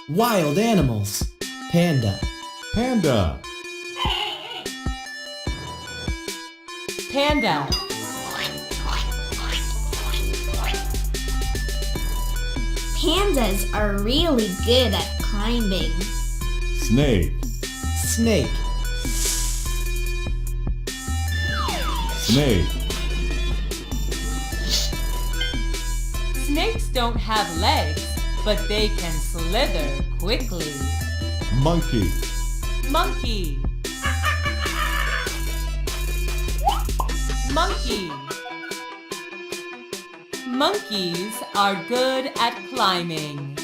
Wild animals. Panda. Panda. Panda. Pandas are really good at climbing. Snake. Snake. Snake. Snakes don't have legs, but they can slither quickly. Monkey. Monkey. Monkey. Monkeys are good at climbing.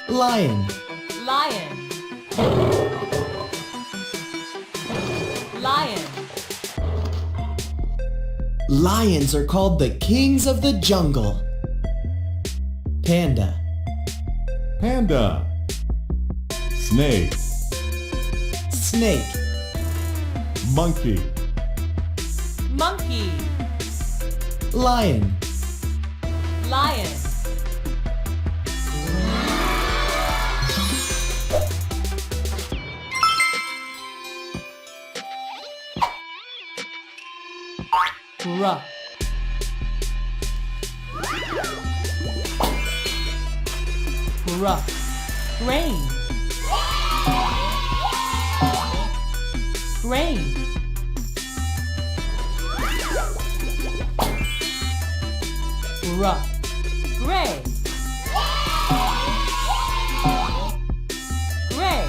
Lion. Lion. Lion. Lions are called the kings of the jungle. Panda. Panda. Snake. Snake. Monkey. Monkey. Lion. Lion. Gruff. Gruff. Grain. Grain. Gruff. Gray. Gray.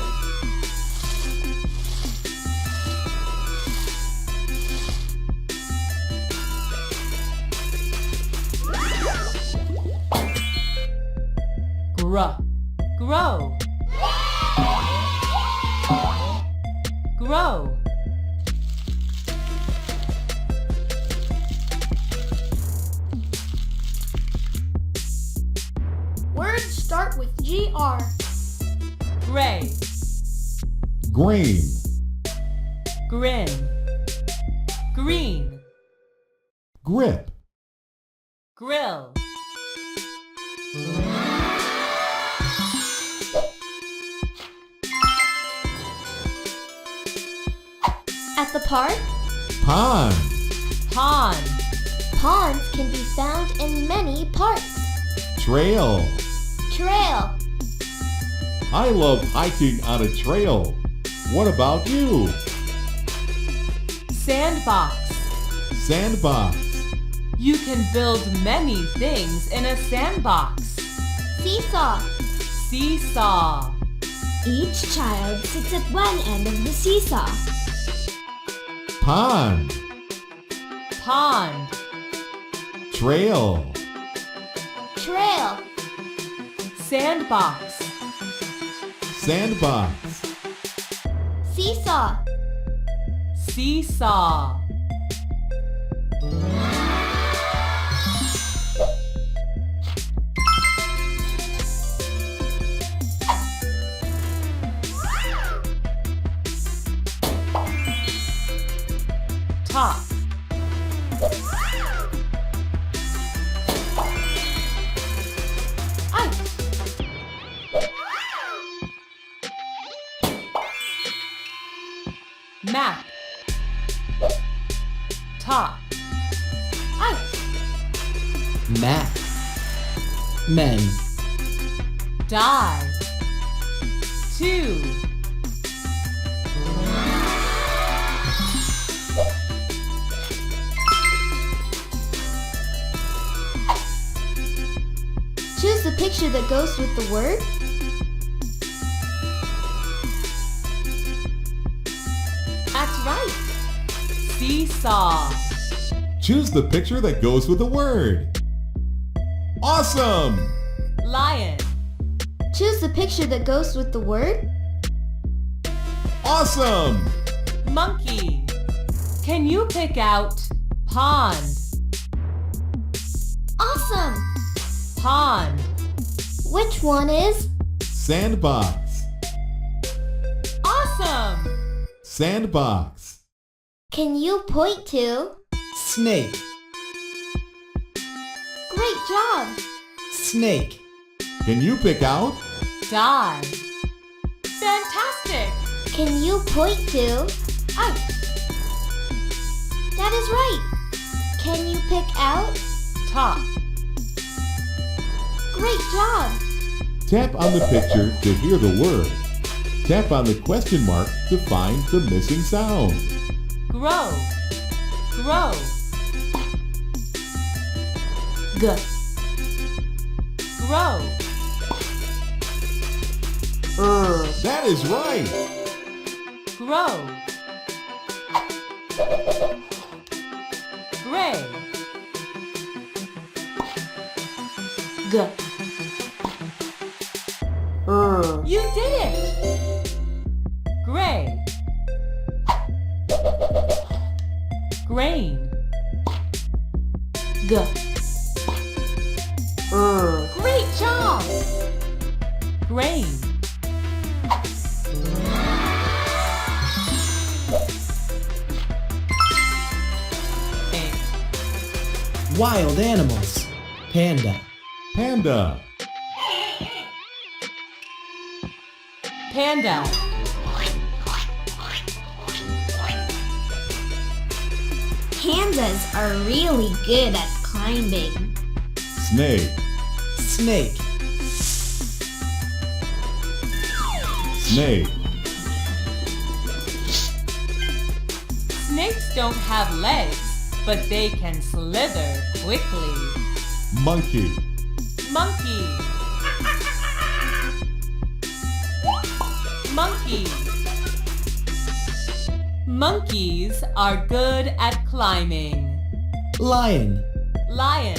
Gruff. Grow. Grow. Words start with GR. Gray. Green. Grin. Green. Grip. Grill. At the park, Pond. Pond. ponds can be found in many parks. Trail. Trail, I love hiking on a trail. What about you? Sandbox. Sandbox. You can build many things in a sandbox. seesaw. Seesaw. Each child sits at one end of the seesaw. Pond. Pond. Trail. Trail, Sandbox. Sandbox. seesaw. Seesaw. Top. Ice. Map. Top. Ice. Map. Men. Die. Two. Choose the picture that goes with the word. That's right. Seesaw. Choose the picture that goes with the word. Awesome! Lion. Choose the picture that goes with the word. Awesome! Monkey. Can you pick out pond? Awesome! Pond. Which one is? Sandbox. Awesome. Sandbox. Can you point to? Snake. Great job! Snake. Can you pick out? Die. Fantastic. Can you point to? Ice. That is right. Can you pick out? Top. Great job. Tap on the picture to hear the word. Tap on the question mark to find the missing sound. Grow. Grow. G. Grow. That is right. Grow. Gray. G. You did it. Gray. Grain. G. Great job. Grain. A. Wild animals. Panda. Panda. Panda. Pandas are really good at climbing. Snake. Snake. Snake. Snakes don't have legs, but they can slither quickly. Monkey. Monkey. Monkey. Monkeys are good at climbing. Lion. Lion.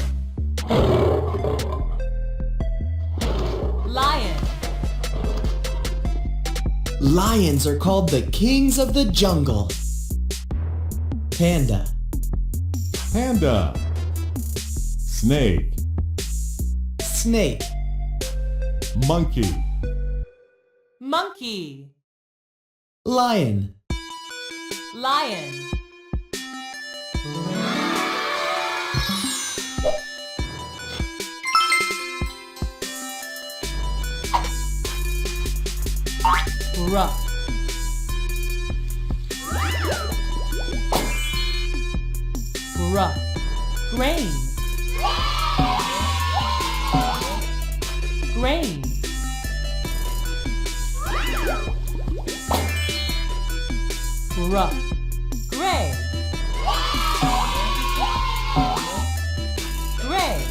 Lion. Lions are called the kings of the jungle. Panda. Panda. Snake. Snake. Monkey. Monkey. Lion. Lion. Rough. Rough. Grain. Grain. Rough. Gray. Gray.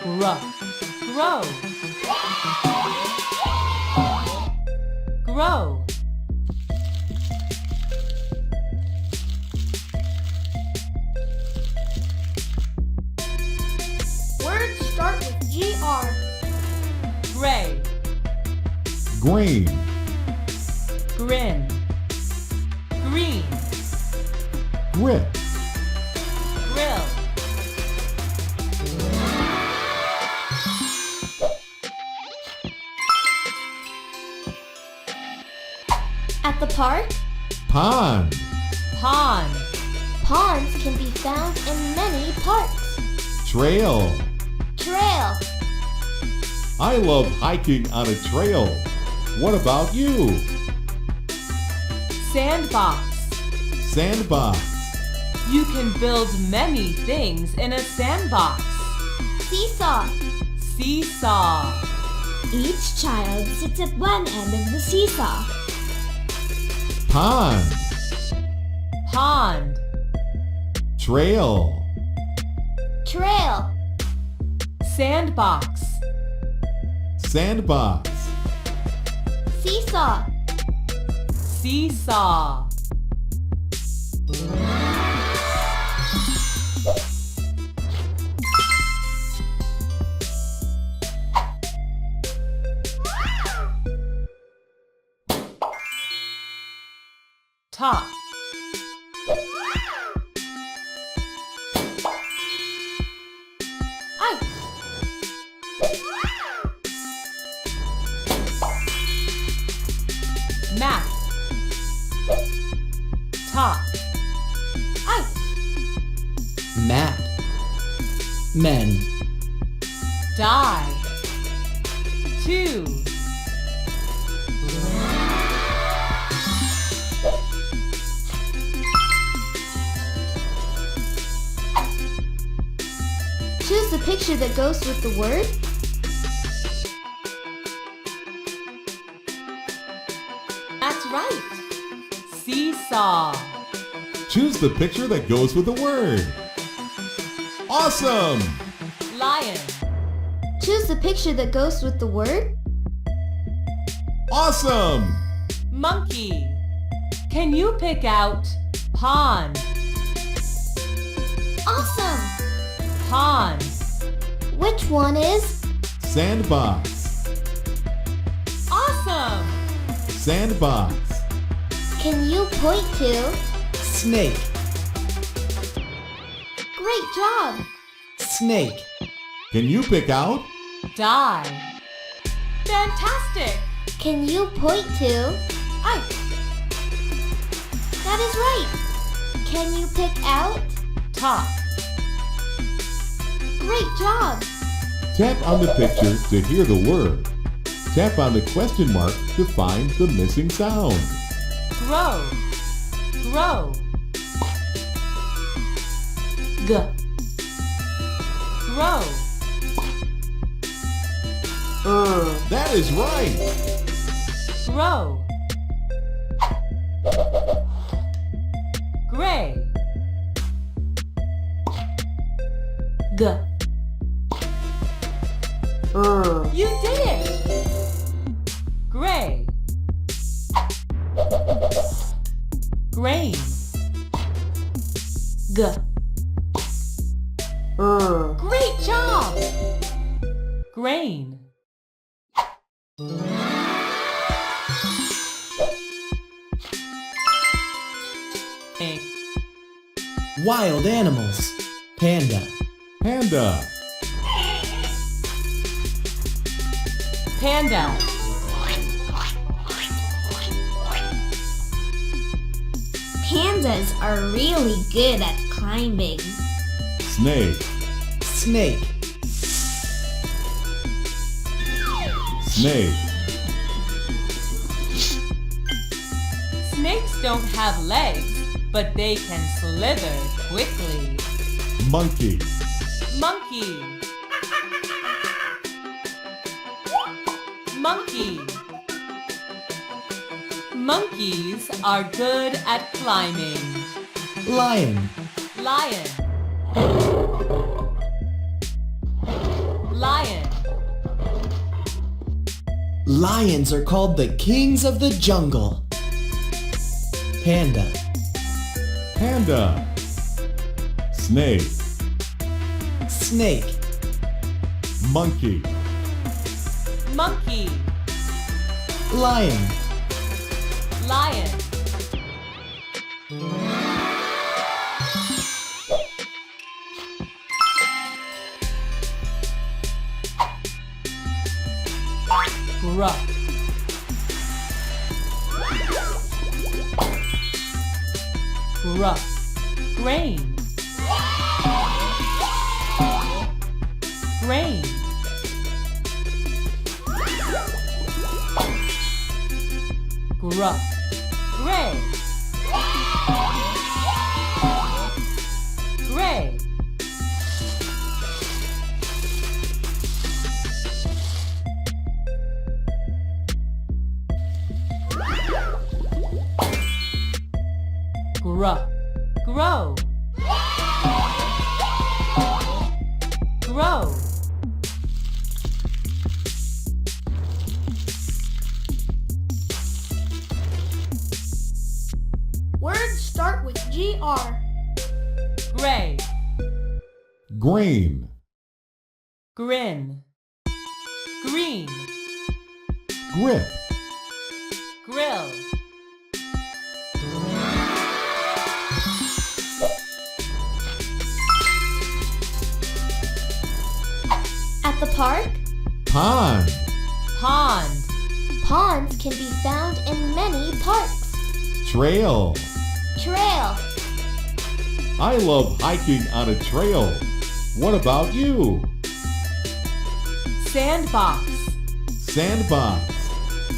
Rough. Grow. Grow. Words start with GR. Gray. Green. Grin. Green. Grip. Grill. At the park, Pond. Pond. ponds can be found in many parks. Trail. Trail. I love hiking on a trail. What about you? Sandbox. Sandbox. You can build many things in a sandbox. Seesaw. Seesaw. Each child sits at one end of the seesaw. Pond. Pond. Trail. Trail. Sandbox. Sandbox. Seesaw. Seesaw. Top. Ice. Map. Map. Men. Die. 2. Choose the picture that goes with the word. That's right. Seesaw. Choose the picture that goes with the word. Awesome! Lion. Choose the picture that goes with the word. Awesome! Monkey. Can you pick out pond? Awesome! Pond. Which one is? Sandbox. Awesome. Sandbox. Can you point to? Snake. Great job! Snake. Can you pick out? Die. Fantastic. Can you point to? Ice. That is right! Can you pick out? Top. Great job! Tap on the picture to hear the word. Tap on the question mark to find the missing sound. Grow. Grow. G. Grow. That is right! Grow. Gray. G. You did it! Gray. Grain. G. Great job! Grain. A. Wild animals. Panda. Panda. Panda. Pandas are really good at climbing. Snake. Snake. Snake. Snakes don't have legs, but they can slither quickly. Monkey. Monkey. Monkey. Monkeys are good at climbing. Lion. Lion. Lion. Lions are called the kings of the jungle. Panda. Panda. Snake. Snake. Monkey. Monkey. Lion. Lion. Gruff. Gruff. Grain. Grain. Gruff. Gray. Gray. Gruff. Grow. Grow. Words start with GR. Gray. Grain. Grin. Green. Grip. Grill. At the park, Pond. Pond. ponds can be found in many parks. Trail. Trail. I love hiking on a trail. What about you? Sandbox. Sandbox.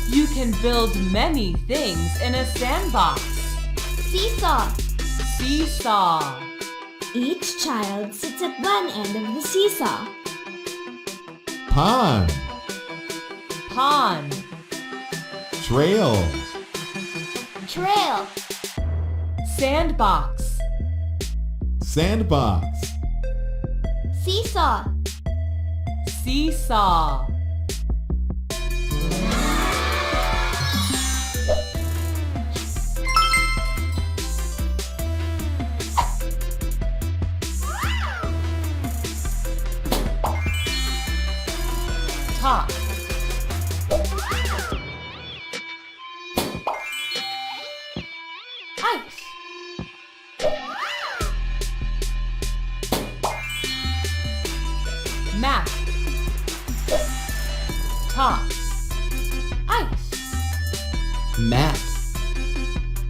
You can build many things in a sandbox. Seesaw. Seesaw. Each child sits at one end of the seesaw. Pond. Pond. Trail. Trail. Sandbox. Sandbox. Seesaw. Seesaw. Top. Ice. Map. Top. Ice. Map.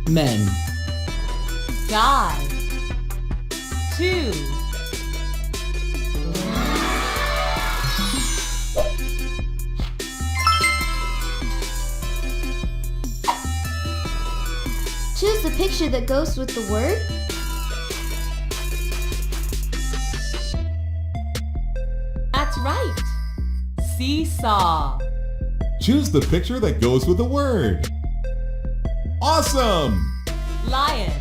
Men. Die. 2. Choose the picture that goes with the word. That's right. Seesaw. Choose the picture that goes with the word. Awesome! Lion.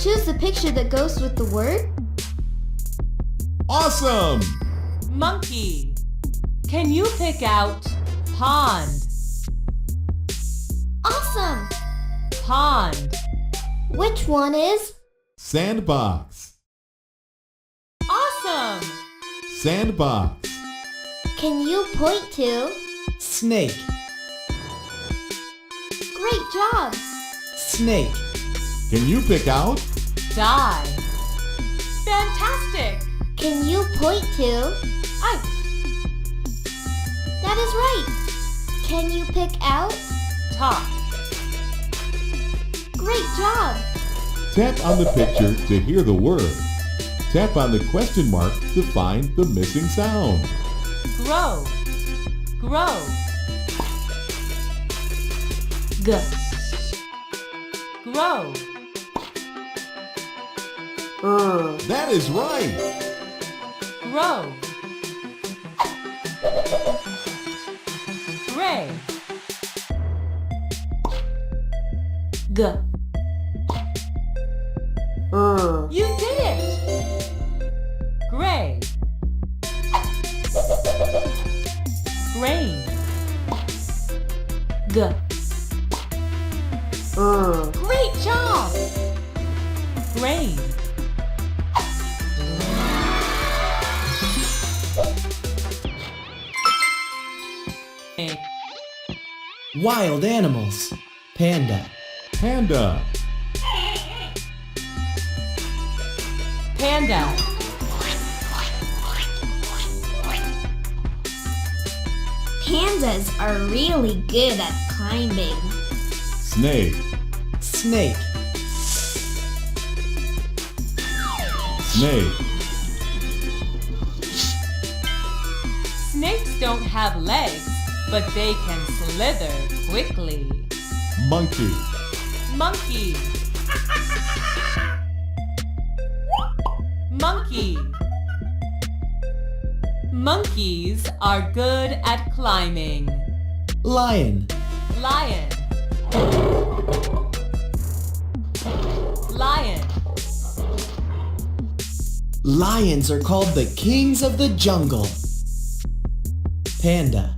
Choose the picture that goes with the word. Awesome! Monkey. Can you pick out pond? Awesome! Pond. Which one is? Sandbox. Awesome. Sandbox. Can you point to? Snake. Great job! Snake. Can you pick out? Die. Fantastic. Can you point to? Ice. That is right! Can you pick out? Top. Great job! Tap on the picture to hear the word. Tap on the question mark to find the missing sound. Grow. Grow. G. Grow. That is right! Grow. Gray. G. You did it. Gray. Grain. G. Great job. Grain. Wild animals. Panda. Panda. Panda. Pandas are really good at climbing. Snake. Snake. Snake. Snakes don't have legs, but they can slither quickly. Monkey. Monkey. Monkey. Monkeys are good at climbing. Lion. Lion. Lion. Lions are called the kings of the jungle. Panda.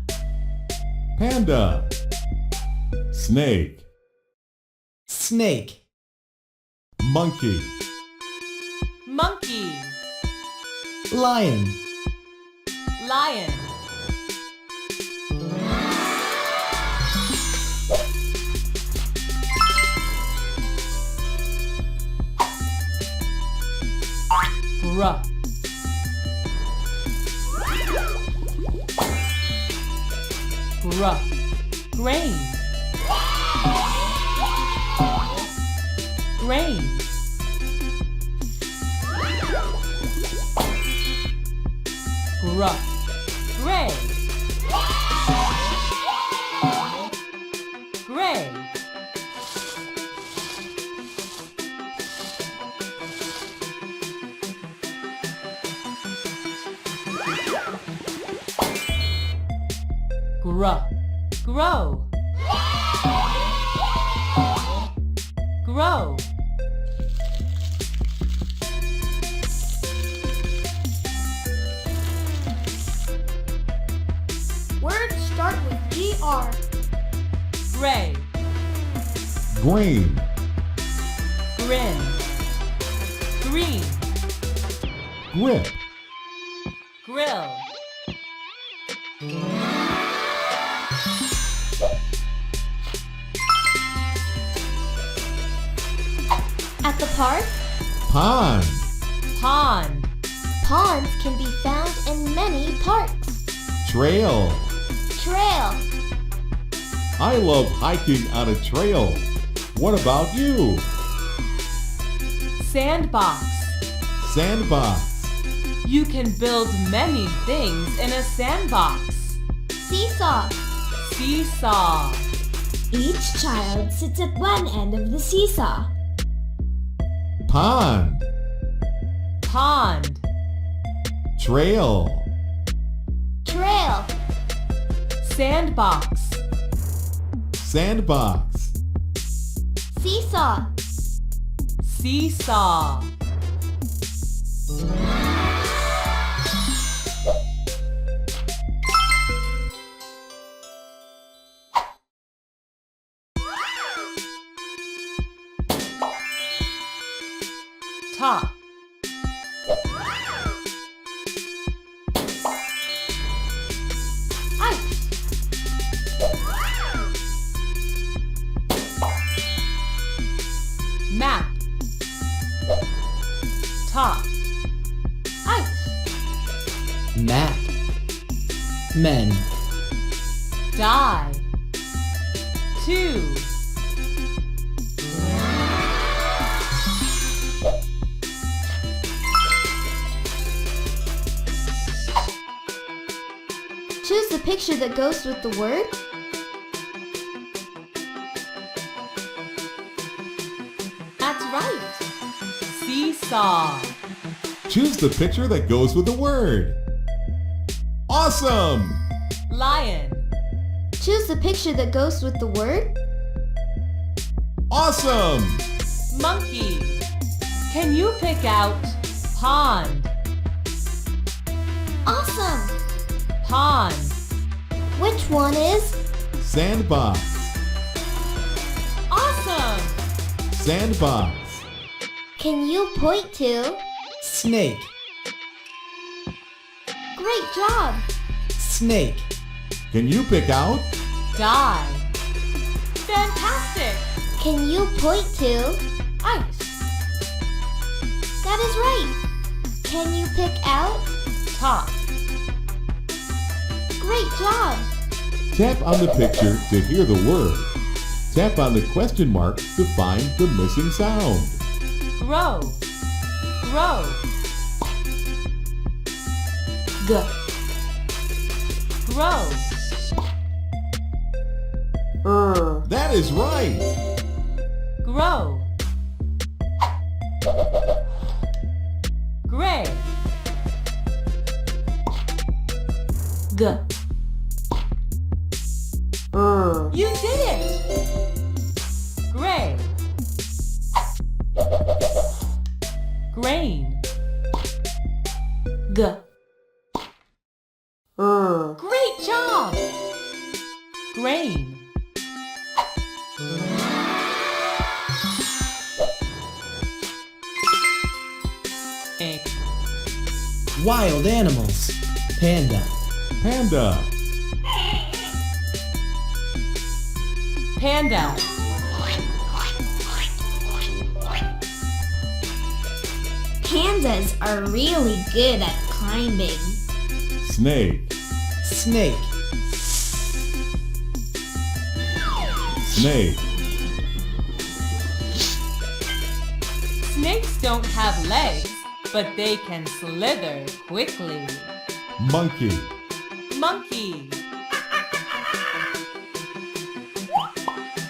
Panda. Snake. Snake. Monkey. Monkey. Lion. Lion. Bruh. Bruh. Grain. Grain. Gray. Gray. Grow. Grow. Words start with GR. Gray. Grain. Grin. Green. Grip. Grill. At the park, Pond. Pond. ponds can be found in many parks. Trail. Trail, I love hiking on a trail. What about you? Sandbox. Sandbox. You can build many things in a sandbox. seesaw. Seesaw. Each child sits at one end of the seesaw. Pond. Pond. Trail. Trail, Sandbox. Sandbox. seesaw. Seesaw. Top. Ice, Map. Top. ice, Map. Men. Die. 2. choose the picture that goes with the word. That's right. Seesaw. Choose the picture that goes with the word. Awesome! Lion. Choose the picture that goes with the word. Awesome! Monkey. Can you pick out pond? Awesome! Pond. Which one is? Sandbox. Awesome. Sandbox. Can you point to? Snake. Great job! Snake. Can you pick out? Die. Fantastic. Can you point to? Ice. That is right. Can you pick out? Top. Great job! Tap on the picture to hear the word. Tap on the question mark to find the missing sound. Grow. Grow. G. Grow. That is right! Grow. Gray. G. You did it. Gray. Grain. G. Great job. Grain. Egg. Wild animals. Panda. Panda. Panda. Pandas are really good at climbing. Snake. Snake. Snake. Snakes don't have legs, but they can slither quickly. Monkey. Monkey.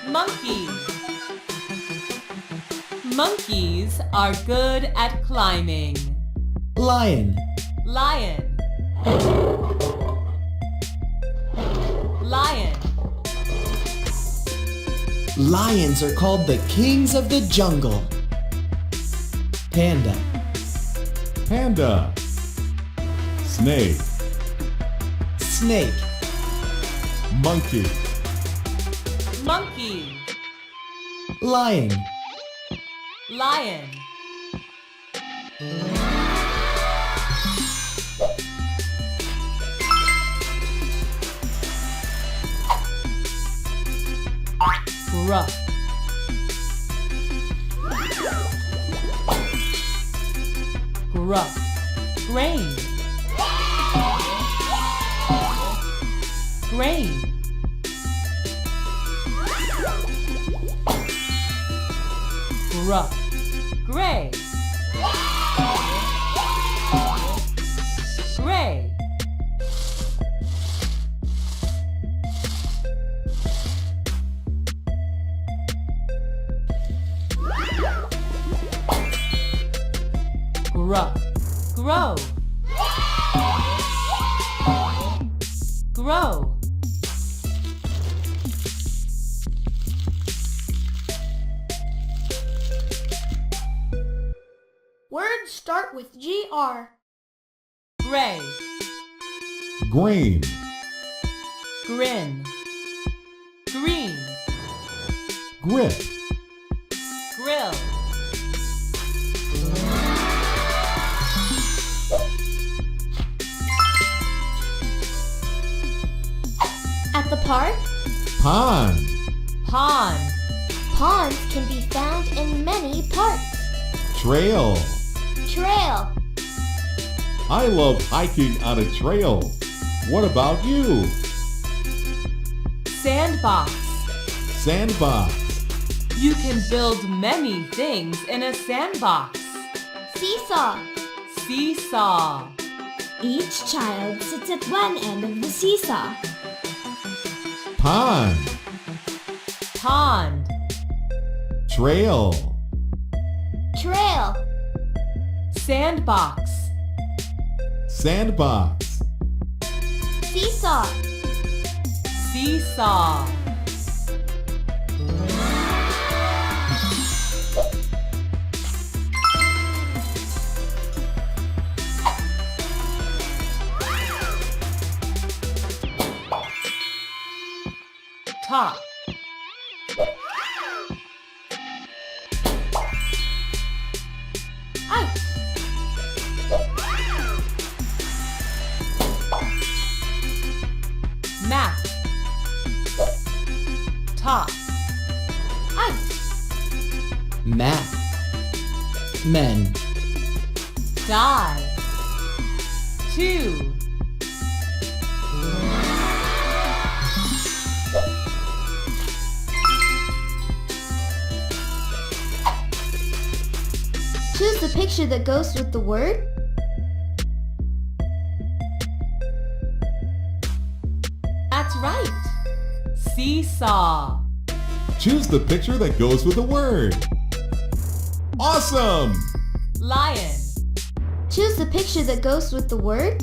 Monkey. Monkeys are good at climbing. Lion. Lion. Lion. Lions are called the kings of the jungle. Panda. Panda. Snake. Snake. Monkey. Monkey. Lion. Lion. Gruff. Gruff. Grain. Grain. Gruff. Gray. Gray. Gruff. Grow. Grow. Words start with GR. Gray. Green. Grin. Green. Grip. Grill. At the park, Pond. Pond. ponds can be found in many parts. Trail. Trail, I love hiking on a trail. What about you? Sandbox. Sandbox. You can build many things in a sandbox. seesaw, Seesaw. Each child sits at one end of the seesaw. Pond. Pond. Trail. trail, Sandbox. Sandbox. seesaw, Seesaw. Top. Ice. Map. Top. Ice. Map. Men. Die. 2. choose the picture that goes with the word. That's right. Seesaw. Choose the picture that goes with the word. Awesome! Lion. Choose the picture that goes with the word.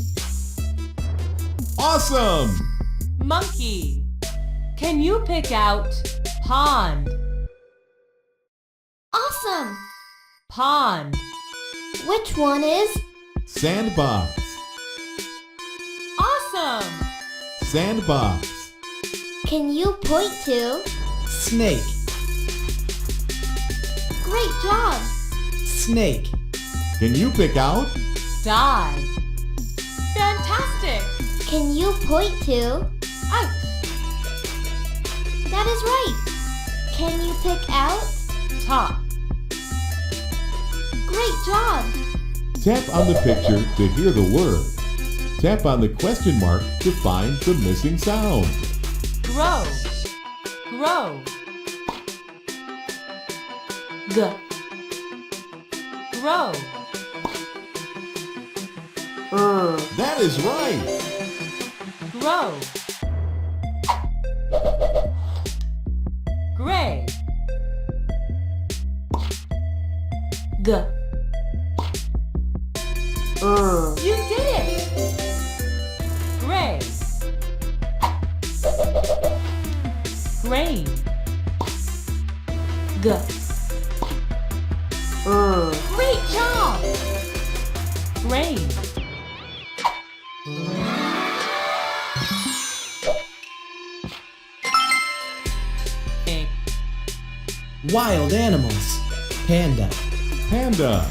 Awesome! Monkey. Can you pick out pond? Awesome! Pond. Which one is? Sandbox. Awesome. Sandbox. Can you point to? Snake. Great job! Snake. Can you pick out? Die. Fantastic. Can you point to? Ice. That is right! Can you pick out? Top. Great job! Tap on the picture to hear the word. Tap on the question mark to find the missing sound. Grow. Grow. G. Grow. That is right. Grow. Gray. G. You did it! Gray. Grain. G. Great job! Grain. Wild animals. Panda. Panda.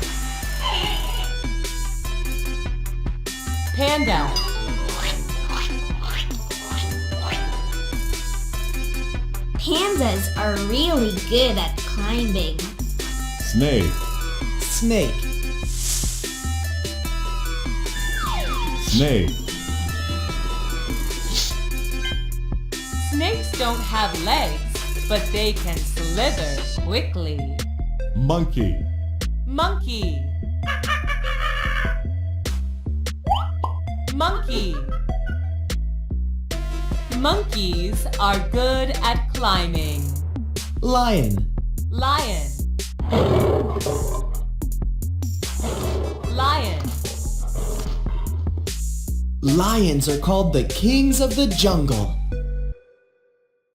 Panda. Pandas are really good at climbing. Snake. Snake. Snake. Snakes don't have legs, but they can slither quickly. Monkey. Monkey. Monkey. Monkeys are good at climbing. Lion. Lion. Lion. Lions are called the kings of the jungle.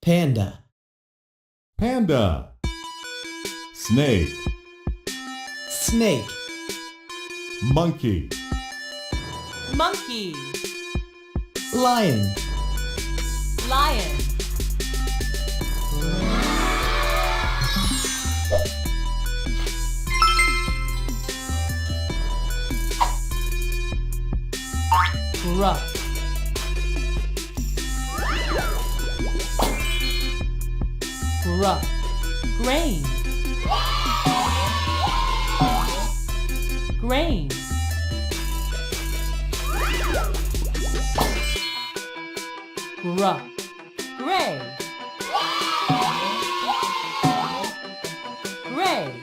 Panda. Panda. Snake. Snake. Monkey. Monkey. Lion. Lion. Gruff. Gruff. Grain. Grain. Gruff. Gray. Gray.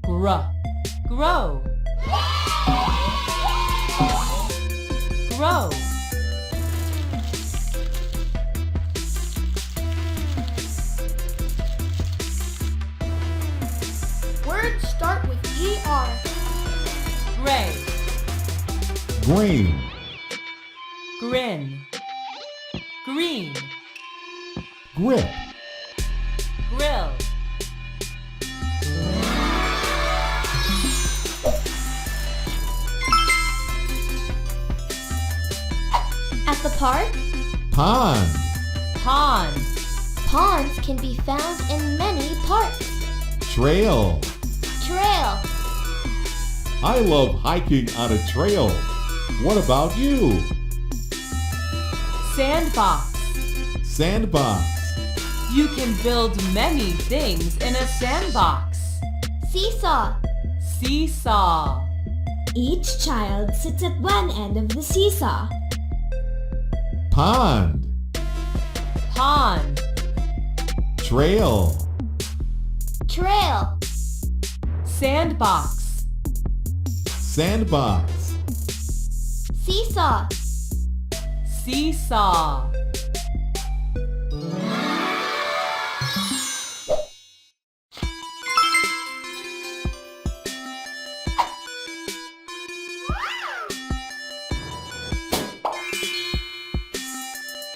Gruff. Grow. Grow. Words start with ER. Gray. Green. Grin. Green. Grip. Grill. At the park, Pond. Pond. ponds can be found in many parks. Trail. Trail, I love hiking on a trail. What about you? Sandbox. Sandbox. You can build many things in a sandbox. seesaw, Seesaw. Each child sits at one end of the seesaw. Pond. Pond. Trail. trail, Sandbox. Sandbox. seesaw, Seesaw.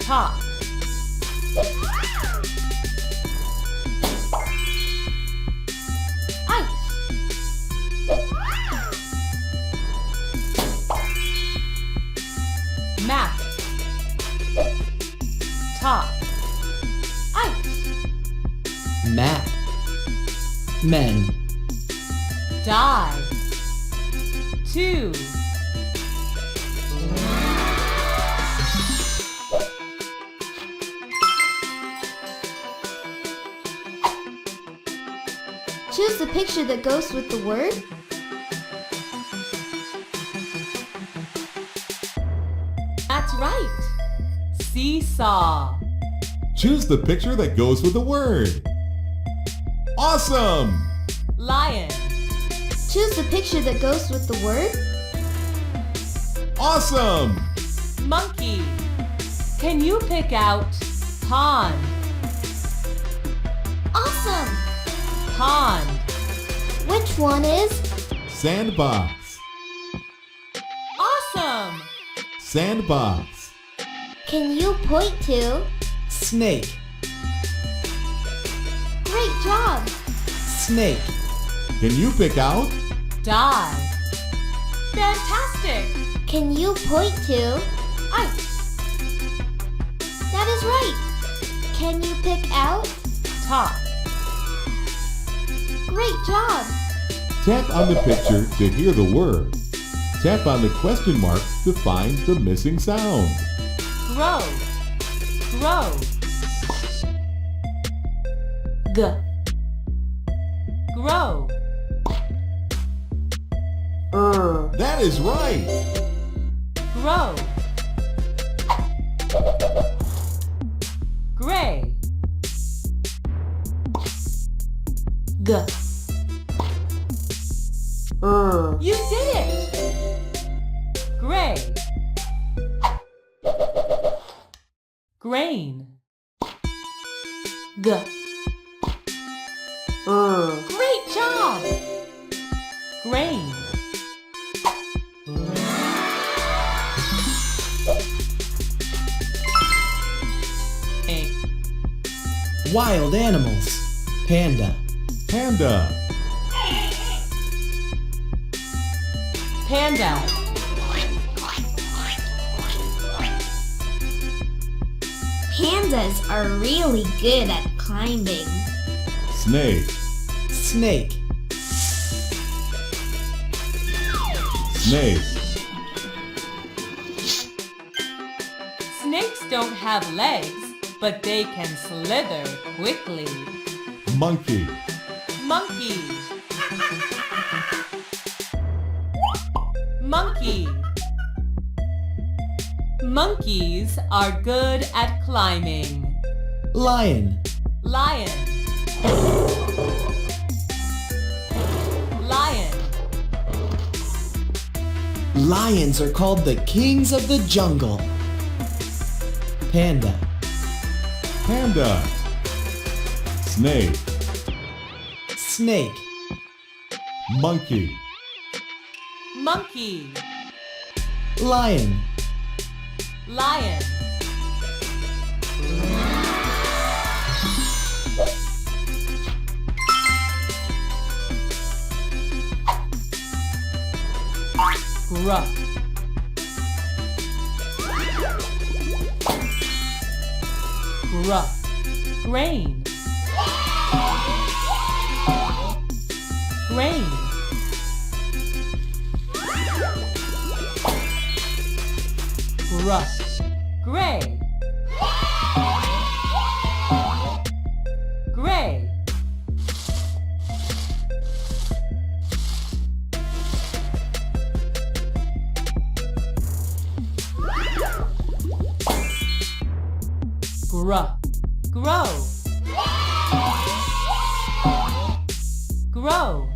Top. Ice. Map. Top. Ice. Map. Men. Die. 2. choose the picture that goes with the word. That's right. Seesaw. Choose the picture that goes with the word. Awesome! Lion. Choose the picture that goes with the word. Awesome! Monkey. Can you pick out pond? Awesome! Pond. Which one is? Sandbox. Awesome. Sandbox. Can you point to? Snake. Great job! Snake. Can you pick out? Dive. Fantastic. Can you point to? Ice. That is right! Can you pick out? Top. Great job! Tap on the picture to hear the word. Tap on the question mark to find the missing sound. Grow. Grow. G. Grow. That is right! Grow. Gray. G. You did it! Gray. Grain. G. Great job! Grain. A. Wild animals. Panda. Panda. Panda. Pandas are really good at climbing. Snake. Snake. Snake. Snakes don't have legs, but they can slither quickly. Monkey. Monkey. Monkey. Monkeys are good at climbing. Lion. Lion. Lion. Lions are called the kings of the jungle. Panda. Panda. Snake. Snake. Monkey. Monkey. Lion. Lion. Gruff. Gruff. Grain. Grain. Gruff. Gray. Gray. Gruff. Grow. Grow.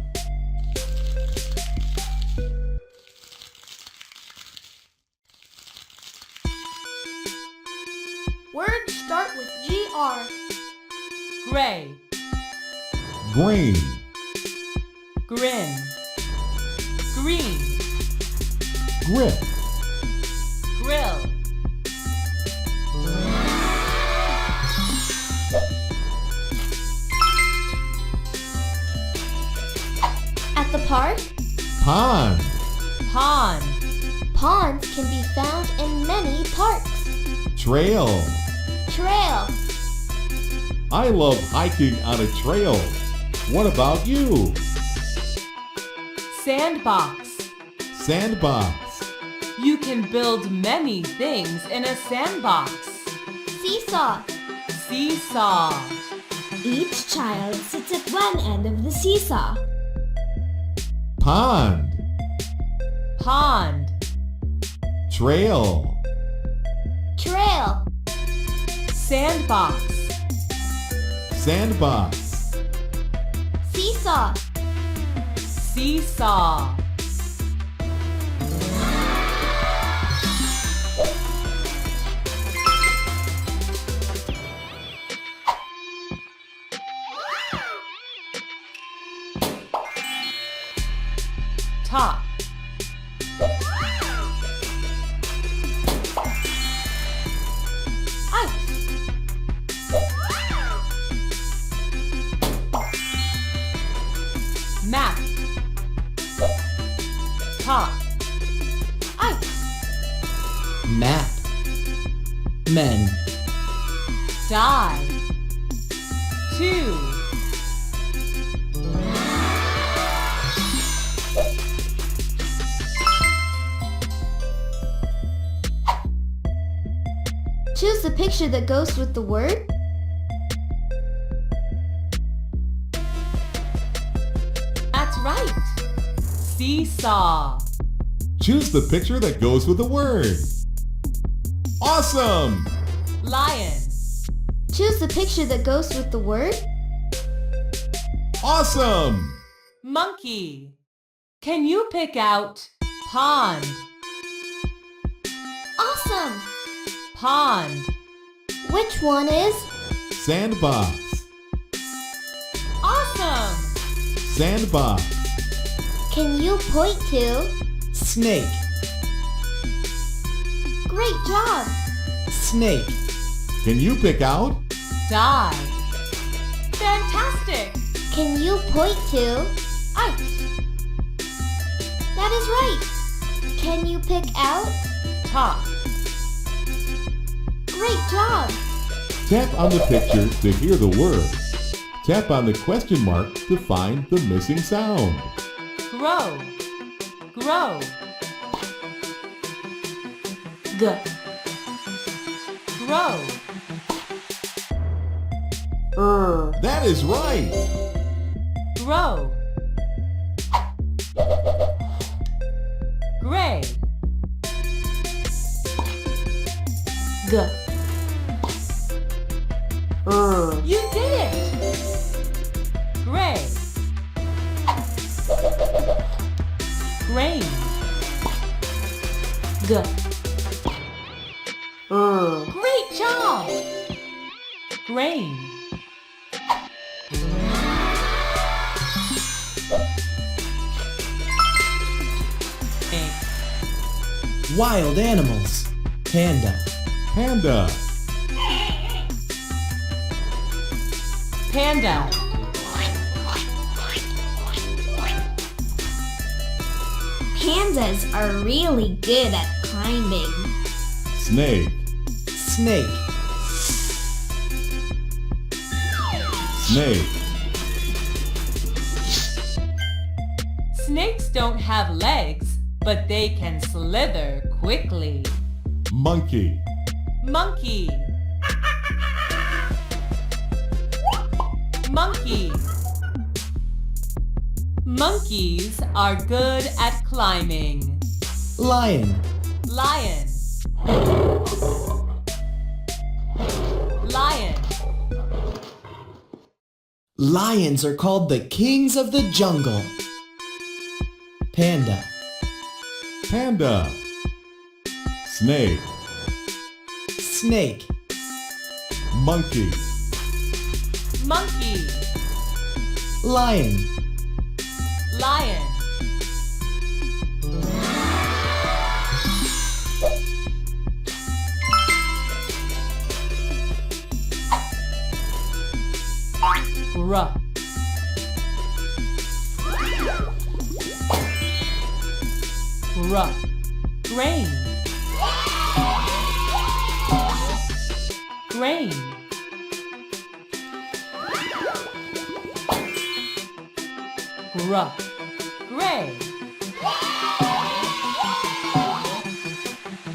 Words start with GR. Gray. Green. Grin. Green. Grip. Grill. At the park, Pond. Pond. ponds can be found in many parks. Trail. Trail. I love hiking on a trail. What about you? Sandbox. Sandbox. You can build many things in a sandbox. Seesaw. Seesaw. Each child sits at one end of the seesaw. Pond. Pond. Trail. Trail. Sandbox. Sandbox. Seesaw. Seesaw. Top. Ice. Map. Top. Ice. Map. Men. Die. 2. Choose the picture that goes with the word. That's right. Seesaw. Choose the picture that goes with the word. Awesome! Lion. Choose the picture that goes with the word. Awesome! Monkey. Can you pick out pond? Awesome! Pond. Which one is? Sandbox. Awesome. Sandbox. Can you point to? Snake. Great job! Snake. Can you pick out? Die. Fantastic. Can you point to? Ice. That is right! Can you pick out? Top. Great job! Tap on the picture to hear the word. Tap on the question mark to find the missing sound. Grow. Grow. G. Grow. That is right! Grow. Gray. G. You did it! Gray. Grain. G. Great job! Grain. A. Wild animals. Panda. Panda. Panda. Pandas are really good at climbing. Snake. Snake. Snake. Snakes don't have legs, but they can slither quickly. Monkey. Monkey. Monkey. Monkeys are good at climbing. Lion. Lion. Lion. Lions are called the kings of the jungle. Panda. Panda. Snake. Snake. Monkey. Monkey. Lion. Lion. Gruh. Gruh. Grain. Grain. Gruh. Gray.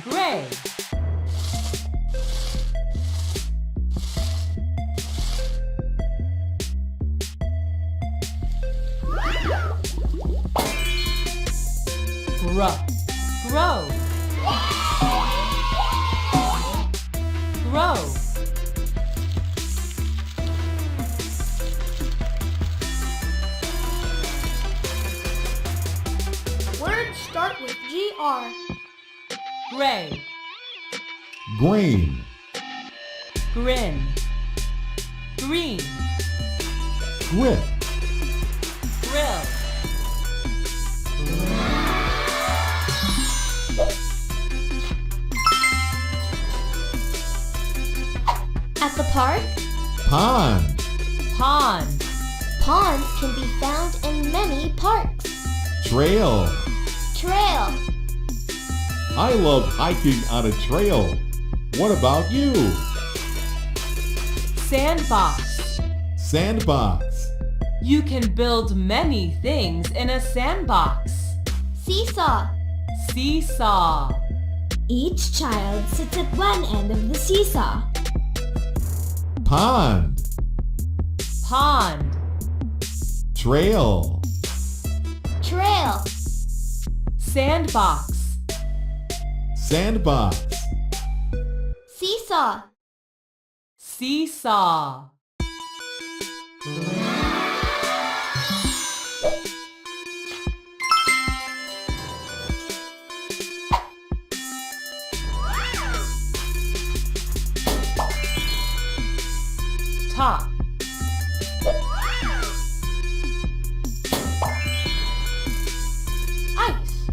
Gray. Gruh. Grow. Grow. R. Gray. Grain. Grin. Green. Grip. Grill. At the park, Pond. Pond. ponds can be found in many parks. Trail. Trail, I love hiking on a trail. What about you? Sandbox. Sandbox. You can build many things in a sandbox. seesaw, Seesaw. Each child sits at one end of the seesaw. Pond. Pond. Trail. trail, Sandbox. Sandbox. seesaw, Seesaw. Top. Ice.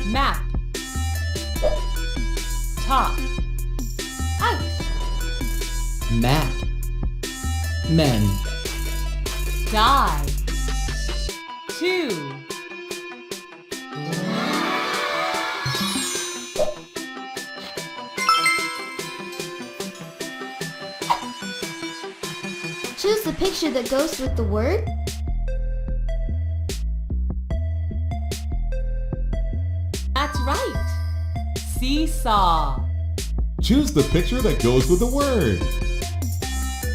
Map. Top. Ice. Map. Men. Die. 2. choose the picture that goes with the word. That's right. Seesaw. Choose the picture that goes with the word.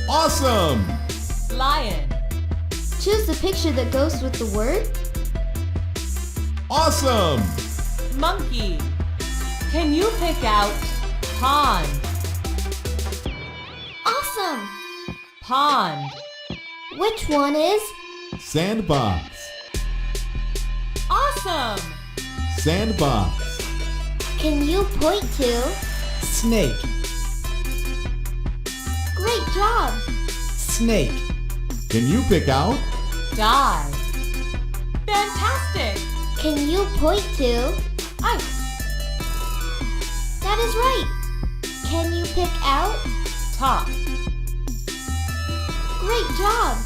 Awesome! Lion. Choose the picture that goes with the word. Awesome! Monkey. Can you pick out pond? Awesome! Pond. Which one is? Sandbox. Awesome. Sandbox. Can you point to? Snake. Great job! Snake. Can you pick out? Die. Fantastic. Can you point to? Ice. That is right! Can you pick out? Top. Great job!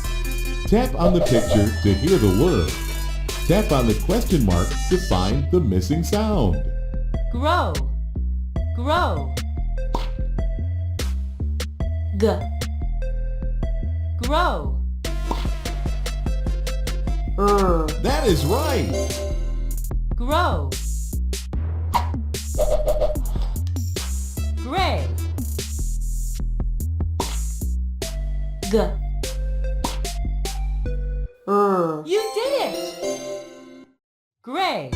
Tap on the picture to hear the word. Tap on the question mark to find the missing sound. Grow. Grow. G. Grow. That is right! Grow. Gray. G. You did it! Gray.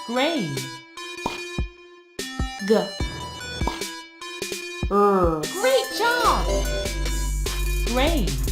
Grain. G. Great job! Grain.